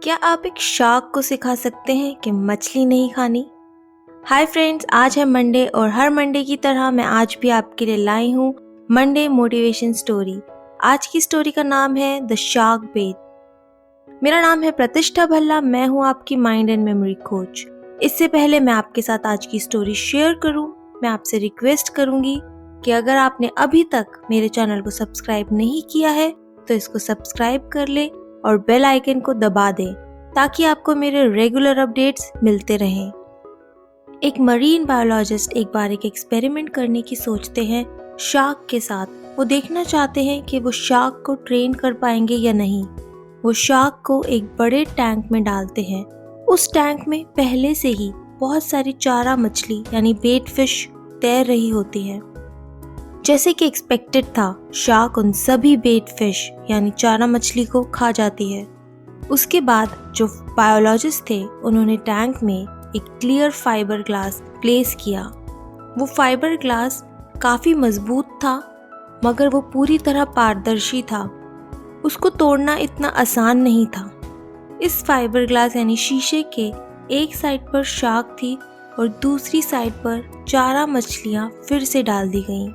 क्या आप एक शार्क को सिखा सकते हैं कि मछली नहीं खानी? हाय फ्रेंड्स, आज है मंडे और हर मंडे की तरह मैं आज भी आपके लिए लाई हूँ मंडे मोटिवेशन स्टोरी। आज की स्टोरी का नाम है द शार्क बेट। मेरा नाम है प्रतिष्ठा भल्ला, मैं हूँ आपकी माइंड एंड मेमोरी कोच। इससे पहले मैं आपके साथ आज की स्टोरी शेयर करूँ, मैं आपसे रिक्वेस्ट करूँगी कि अगर आपने अभी तक मेरे चैनल को सब्सक्राइब नहीं किया है तो इसको सब्सक्राइब कर ले और बेल आइकन को दबा दें ताकि आपको मेरे रेगुलर अपडेट्स मिलते रहें। एक मरीन बायोलॉजिस्ट एक बार एक एक्सपेरिमेंट करने की सोचते हैं शार्क के साथ। वो देखना चाहते हैं कि वो शार्क को ट्रेन कर पाएंगे या नहीं। वो शार्क को एक बड़े टैंक में डालते हैं। उस टैंक में पहले से ही बहुत सारी चारा मछली यानी बेट फिश तैर रही होती है। जैसे कि एक्सपेक्टेड था, शार्क उन सभी बेट फिश यानी चारा मछली को खा जाती है। उसके बाद जो बायोलॉजिस्ट थे उन्होंने टैंक में एक क्लियर फाइबर ग्लास प्लेस किया। वो फाइबर ग्लास काफ़ी मजबूत था मगर वो पूरी तरह पारदर्शी था। उसको तोड़ना इतना आसान नहीं था। इस फाइबर ग्लास यानी शीशे के एक साइड पर शार्क थी और दूसरी साइड पर चारा मछलियाँ फिर से डाल दी गईं।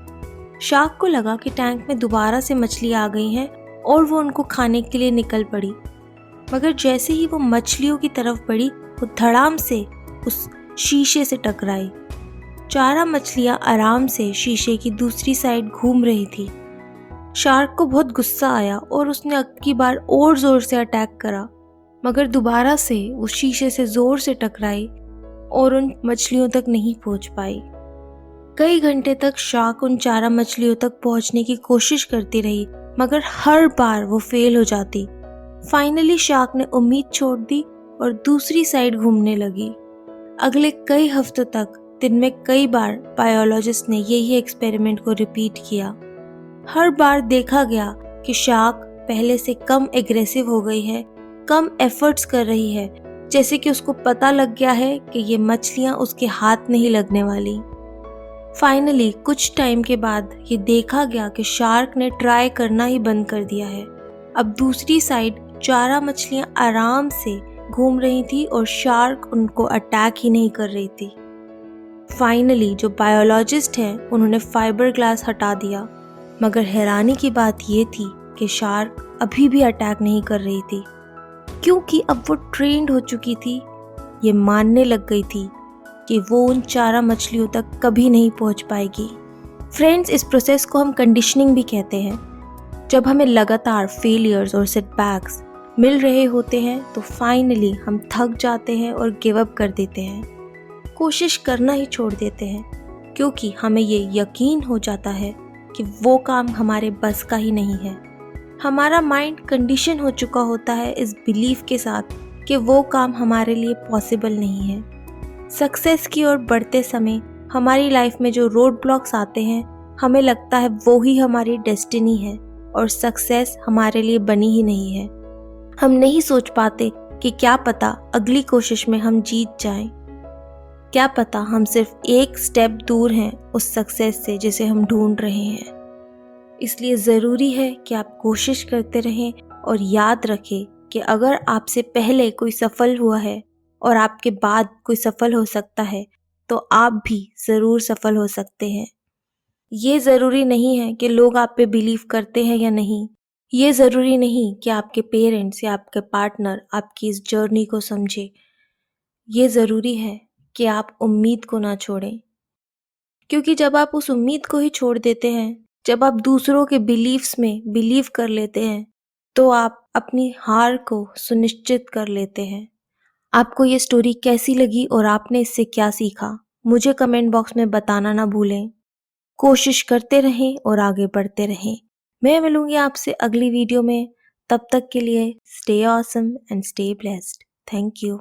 शार्क को लगा कि टैंक में दोबारा से मछली आ गई हैं और वो उनको खाने के लिए निकल पड़ी। मगर जैसे ही वो मछलियों की तरफ बढ़ी, वो धड़ाम से उस शीशे से टकराई। चारा मछलियां आराम से शीशे की दूसरी साइड घूम रही थी। शार्क को बहुत गुस्सा आया और उसने अब की बार और जोर से अटैक करा, मगर दोबारा से वो शीशे से जोर से टकराई और उन मछलियों तक नहीं पहुंच पाई। कई घंटे तक शार्क उन चारा मछलियों तक पहुंचने की कोशिश करती रही मगर हर बार वो फेल हो जाती। फाइनली शार्क ने उम्मीद छोड़ दी और दूसरी साइड घूमने लगी। अगले कई हफ्तों तक दिन में कई बार बायोलॉजिस्ट ने यही एक्सपेरिमेंट को रिपीट किया। हर बार देखा गया कि शार्क पहले से कम एग्रेसिव हो गई है, कम एफर्ट्स कर रही है, जैसे कि उसको पता लग गया है कि ये मछलियां उसके हाथ नहीं लगने वाली। फाइनली कुछ टाइम के बाद ये देखा गया कि शार्क ने ट्राई करना ही बंद कर दिया है। अब दूसरी साइड चारा मछलियां आराम से घूम रही थी और शार्क उनको अटैक ही नहीं कर रही थी। फाइनली जो बायोलॉजिस्ट हैं उन्होंने फाइबर ग्लास हटा दिया, मगर हैरानी की बात ये थी कि शार्क अभी भी अटैक नहीं कर रही थी, क्योंकि अब वो ट्रेंड हो चुकी थी। ये मानने लग गई थी कि वो उन चारा मछलियों तक कभी नहीं पहुंच पाएगी। फ्रेंड्स, इस प्रोसेस को हम कंडीशनिंग भी कहते हैं। जब हमें लगातार फेलियर्स और सेटबैक्स मिल रहे होते हैं तो फाइनली हम थक जाते हैं और गिव अप कर देते हैं, कोशिश करना ही छोड़ देते हैं, क्योंकि हमें ये यकीन हो जाता है कि वो काम हमारे बस का ही नहीं है। हमारा माइंड कंडीशन हो चुका होता है इस बिलीफ के साथ कि वो काम हमारे लिए पॉसिबल नहीं है। सक्सेस की ओर बढ़ते समय हमारी लाइफ में जो रोड ब्लॉक्स आते हैं, हमें लगता है वो ही हमारी डेस्टिनी है और सक्सेस हमारे लिए बनी ही नहीं है। हम नहीं सोच पाते कि क्या पता अगली कोशिश में हम जीत जाएं। क्या पता हम सिर्फ एक स्टेप दूर हैं उस सक्सेस से जिसे हम ढूंढ रहे हैं। इसलिए ज़रूरी है कि आप कोशिश करते रहें और याद रखें कि अगर आपसे पहले कोई सफल हुआ है और आपके बाद कोई सफल हो सकता है तो आप भी ज़रूर सफल हो सकते हैं। ये ज़रूरी नहीं है कि लोग आप पे बिलीव करते हैं या नहीं। ये ज़रूरी नहीं कि आपके पेरेंट्स या आपके पार्टनर आपकी इस जर्नी को समझे। ये ज़रूरी है कि आप उम्मीद को ना छोड़ें, क्योंकि जब आप उस उम्मीद को ही छोड़ देते हैं, जब आप दूसरों के बिलीव्स में बिलीव कर लेते हैं, तो आप अपनी हार को सुनिश्चित कर लेते हैं। आपको ये स्टोरी कैसी लगी और आपने इससे क्या सीखा, मुझे कमेंट बॉक्स में बताना ना भूलें। कोशिश करते रहें और आगे बढ़ते रहें। मैं मिलूंगी आपसे अगली वीडियो में। तब तक के लिए stay awesome and stay blessed. Thank you.